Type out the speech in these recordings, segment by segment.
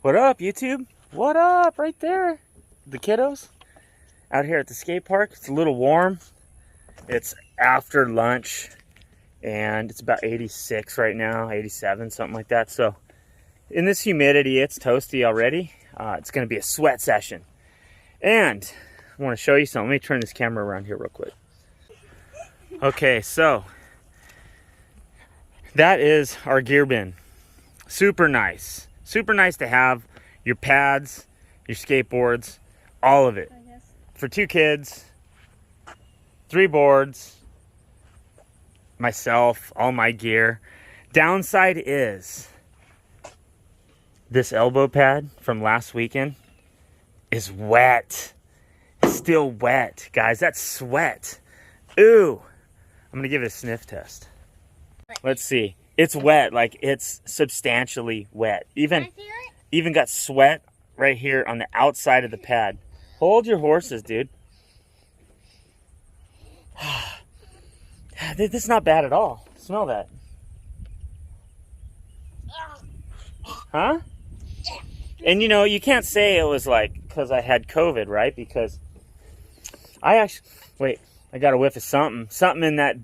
What up, YouTube? What up, right there? The kiddos out here at the skate park. It's a little warm. It's after lunch, and it's about 86 right now, 87, something like that. So in this humidity, it's toasty already. It's going to be a sweat session. And I want to show you something. Let me turn this camera around here real quick. Okay, so that is our gear bin. Super nice. Super nice to have your pads, your skateboards, all of it. For 2 kids, 3 boards, myself, all my gear. Downside is this elbow pad from last weekend is wet. It's still wet, guys. That's sweat. Ooh. I'm gonna give it a sniff test. Let's see. It's wet, like it's substantially wet. Even got sweat right here on the outside of the pad. Hold your horses, dude. This is not bad at all. Smell that. Huh? And you know, you can't say it was like because I had COVID, right? Because I actually, wait, I got a whiff of something. Something in that.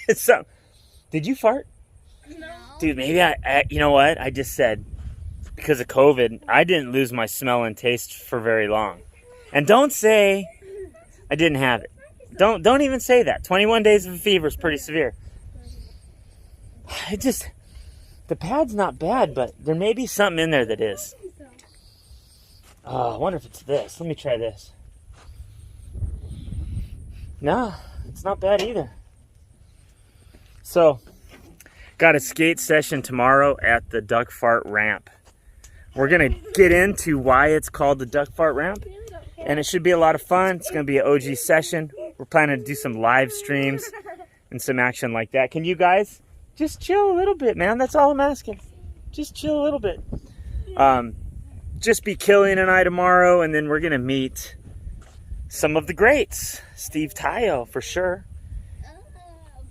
It's something. Did you fart? No. Dude, maybe I, you know what? I just said, because of COVID, I didn't lose my smell and taste for very long. And don't say I didn't have it. Don't even say that. 21 days of a fever is pretty severe. It just, the pad's not bad, but there may be something in there that is. Oh, I wonder if it's this. Let me try this. No, it's not bad either. So, got a skate session tomorrow at the Duck Fart Ramp. We're going to get into why it's called the Duck Fart Ramp. And it should be a lot of fun. It's going to be an OG session. We're planning to do some live streams and some action like that. Can you guys just chill a little bit, man? That's all I'm asking. Just chill a little bit. Just be Killian and I tomorrow, and then we're going to meet some of the greats. Steve Tayo, for sure.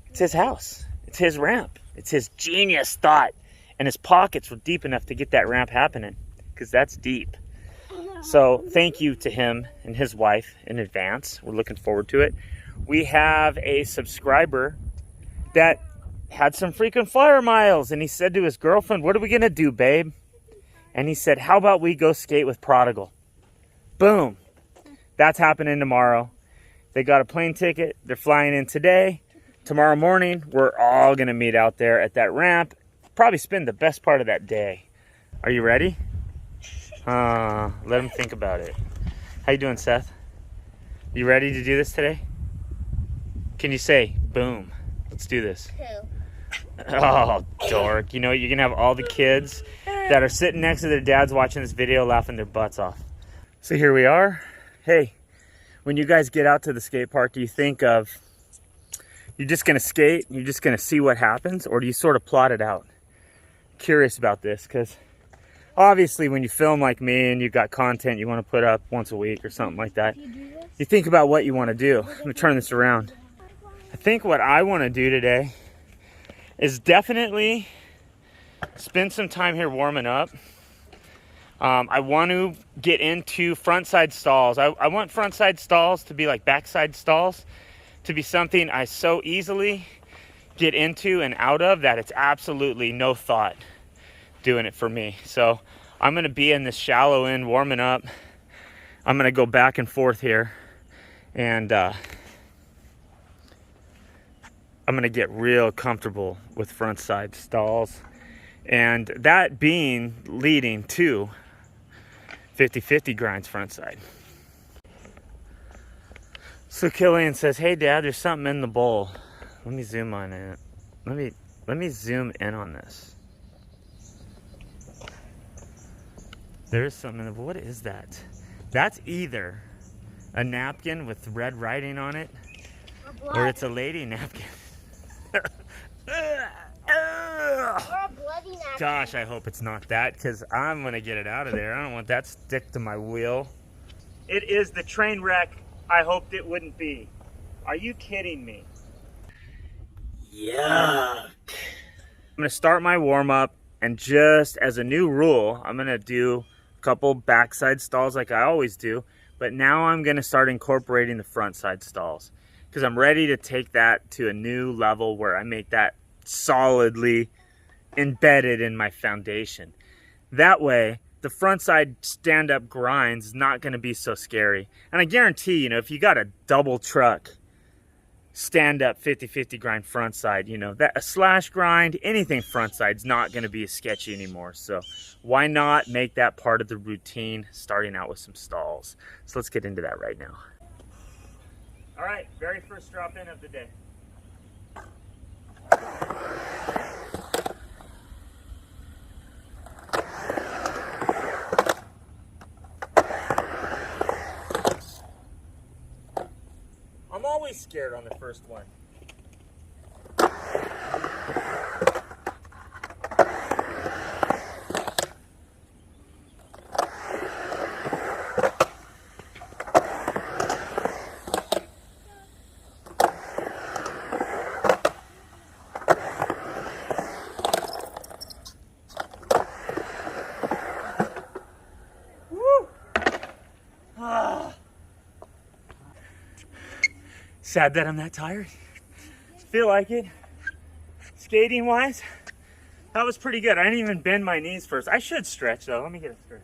It's his house. It's his ramp. It's his genius thought. And his pockets were deep enough to get that ramp happening, because that's deep. So thank you to him and his wife in advance. We're looking forward to it. We have a subscriber that had some freaking flyer miles, and he said to his girlfriend, "What are we going to do, babe?" And he said, "How about we go skate with Prodigal?" Boom. That's happening tomorrow. They got a plane ticket. They're flying in today. Tomorrow morning, we're all going to meet out there at that ramp. Probably spend the best part of that day. Are you ready? Let him think about it. How you doing, Seth? You ready to do this today? Can you say, boom? Let's do this. Oh, dork. You know, you're going to have all the kids that are sitting next to their dads watching this video laughing their butts off. So here we are. Hey, when you guys get out to the skate park, do you think of, you're just going to skate, you're just going to see what happens, or do you sort of plot it out? Curious about this, because obviously when you film like me and you've got content you want to put up once a week or something like that, you think about what you want to do. I'm going to turn this around. I think what I want to do today is definitely spend some time here warming up. I want to get into frontside stalls. I want frontside stalls to be like backside stalls, to be something I so easily get into and out of that it's absolutely no thought doing it for me. So I'm going to be in this shallow end warming up. I'm going to go back and forth here, and I'm going to get real comfortable with frontside stalls, and that being leading to 50-50 grinds frontside. So Killian says, "Hey Dad, there's something in the bowl." Let me zoom on it. Let me zoom in on this. There is something in the bowl. What is that? That's either a napkin with red writing on it, or it's a lady napkin. Or a bloody napkin. Gosh, I hope it's not that, because I'm going to get it out of there. I don't want that to stick to my wheel. It is the train wreck I hoped it wouldn't be. Are you kidding me? Yuck. I'm going to start my warm-up And just as a new rule, I'm gonna do a couple backside stalls like I always do, but now I'm gonna start incorporating the front side stalls because I'm ready to take that to a new level where I make that solidly embedded in my foundation. That way, the front side stand-up grinds is not gonna be so scary. And I guarantee, you know, if you got a double truck, stand-up 50-50 grind front side, you know, that a slash grind, anything front side's not going to be as sketchy anymore. So why not make that part of the routine, starting out with some stalls? So let's get into that right now. All right, very first drop in of the day. I'm always scared on the first one. Woo! Ah. Sad that I'm that tired. Feel like it. Skating wise, that was pretty good. I didn't even bend my knees first. I should stretch though. Let me get a stretch.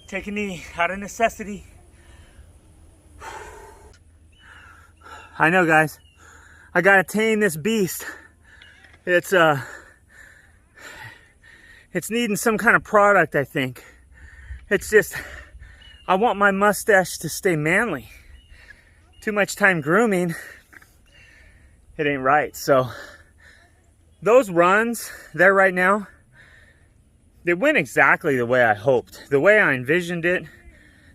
Take a knee out of necessity. I know, guys. I gotta tame this beast. It's needing some kind of product, I think. It's just, I want my mustache to stay manly. Too much time grooming, it ain't right. So those runs there right now, they went exactly the way I hoped. The way I envisioned it,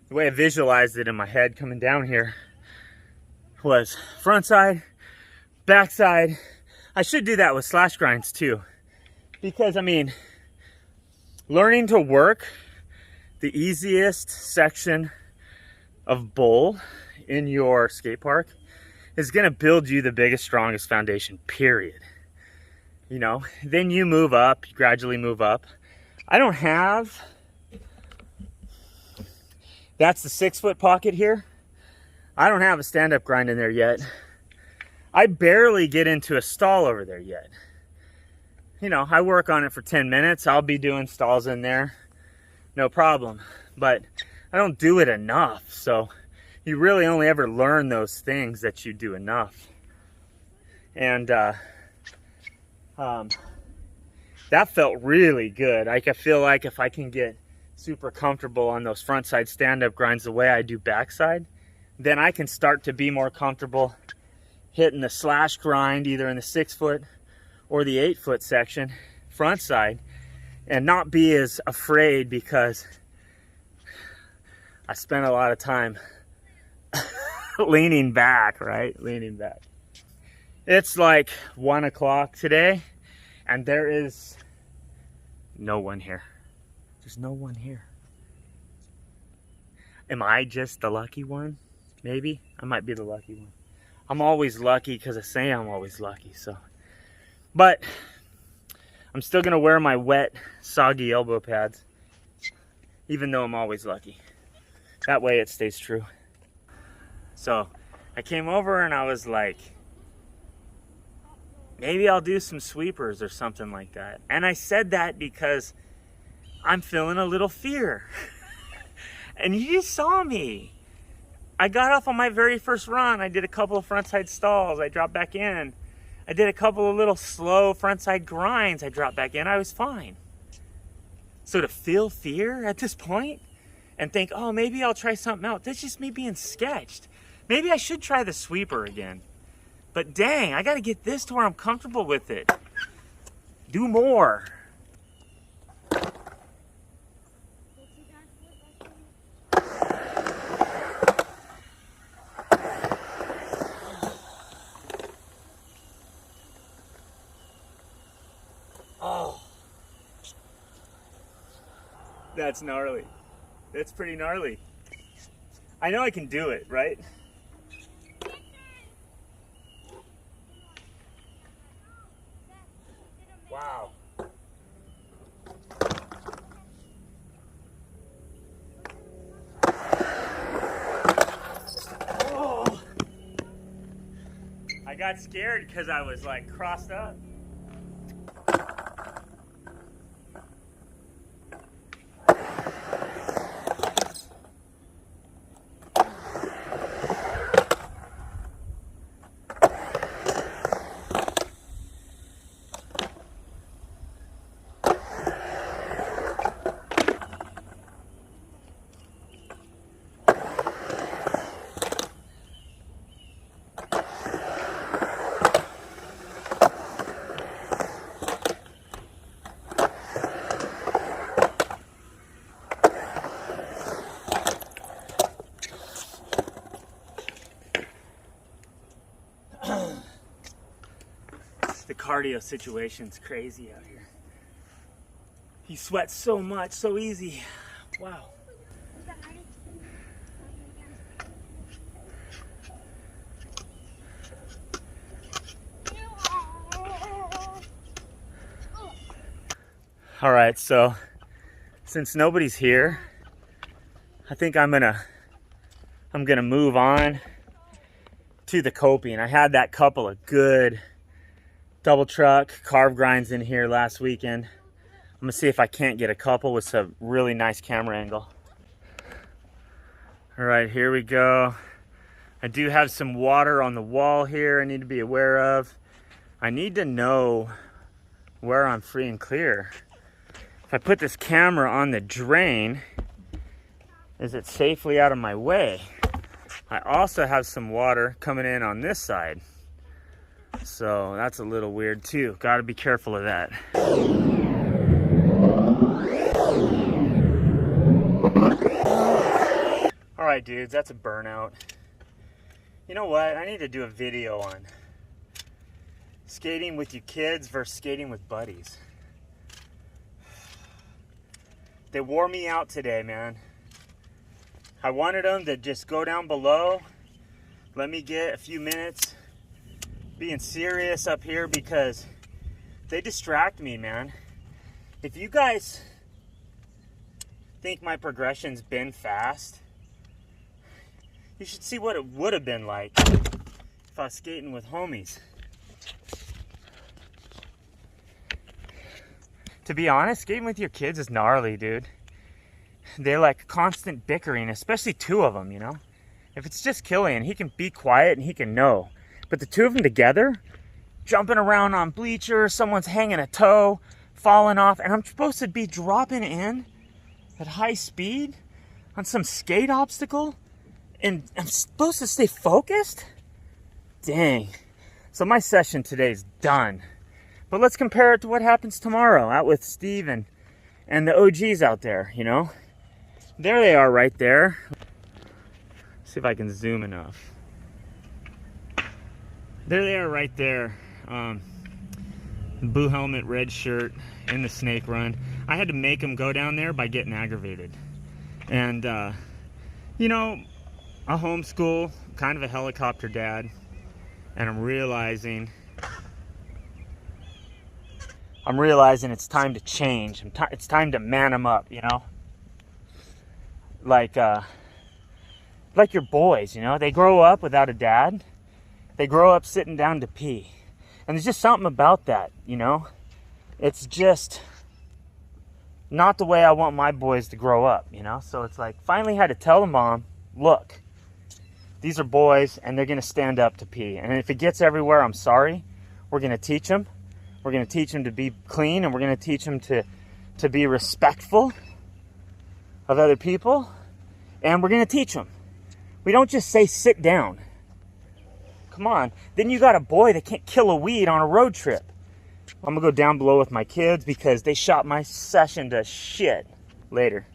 the way I visualized it in my head coming down here was front side, back side. I should do that with slash grinds too. Because I mean, learning to work the easiest section of bowl in your skate park is gonna build you the biggest, strongest foundation, period. You know, then you move up, you gradually move up. I don't have, that's the 6-foot pocket here. I don't have a stand-up grind in there yet. I barely get into a stall over there yet. You know, I work on it for 10 minutes. I'll be doing stalls in there, no problem. But I don't do it enough. So you really only ever learn those things that you do enough. And that felt really good. Like, I feel like if I can get super comfortable on those front side stand-up grinds the way I do backside, then I can start to be more comfortable hitting the slash grind either in the 6-foot or the 8-foot section front side and not be as afraid, because I spent a lot of time leaning back, right? Leaning back. It's like 1 o'clock today and there is no one here. There's no one here. Am I just the lucky one? Maybe. I might be the lucky one. I'm always lucky because I say I'm always lucky, so. But I'm still gonna wear my wet, soggy elbow pads, even though I'm always lucky. That way it stays true. So I came over and I was like, maybe I'll do some sweepers or something like that. And I said that because I'm feeling a little fear. And you just saw me. I got off on my very first run. I did a couple of frontside stalls. I dropped back in. I did a couple of little slow frontside grinds. I dropped back in. I was fine. So to feel fear at this point and think, oh, maybe I'll try something out. That's just me being sketched. Maybe I should try the sweeper again. But dang, I got to get this to where I'm comfortable with it. Do more. Oh, that's gnarly. That's pretty gnarly. I know I can do it, right? Wow. Oh. I got scared because I was like crossed up. The cardio situation's crazy out here. He sweats so much, so easy. Wow. All right, so since nobody's here, I think I'm gonna move on to the coping. I had that couple of good double truck carve grinds in here last weekend. I'm gonna see if I can't get a couple with some really nice camera angle. All right, here we go. I do have some water on the wall here I need to be aware of. I need to know where I'm free and clear. If I put this camera on the drain, is it safely out of my way? I also have some water coming in on this side. So that's a little weird too. Got to be careful of that. All right, dudes, that's a burnout. You know what? I need to do a video on skating with you kids versus skating with buddies. They wore me out today, man. I wanted them to just go down below, let me get a few minutes being serious up here because they distract me, man. If you guys think my progression's been fast, you should see what it would have been like if I was skating with homies. To be honest, skating with your kids is gnarly, dude. They're like constant bickering, especially two of them, you know? If it's just Killian, he can be quiet and he can know. But the two of them together, jumping around on bleachers, someone's hanging a toe, falling off, and I'm supposed to be dropping in at high speed on some skate obstacle, and I'm supposed to stay focused? Dang. So my session today is done. But let's compare it to what happens tomorrow out with Steve and the OGs out there, you know? There they are right there. Let's see if I can zoom enough. There they are right there. Blue helmet, red shirt, in the snake run. I had to make them go down there by getting aggravated. And, you know, I homeschool, kind of a helicopter dad, and I'm realizing it's time to change. It's time to man them up, you know? Like your boys, you know? They grow up without a dad. They grow up sitting down to pee. And there's just something about that, you know? It's just not the way I want my boys to grow up, you know? So it's like, finally had to tell the mom, look, these are boys and they're going to stand up to pee. And if it gets everywhere, I'm sorry. We're going to teach them. We're going to teach them to be clean, and we're going to teach them to be respectful of other people. And we're going to teach them. We don't just say sit down. Come on. Then you got a boy that can't kill a weed on a road trip. I'm going to go down below with my kids because they shot my session to shit. Later.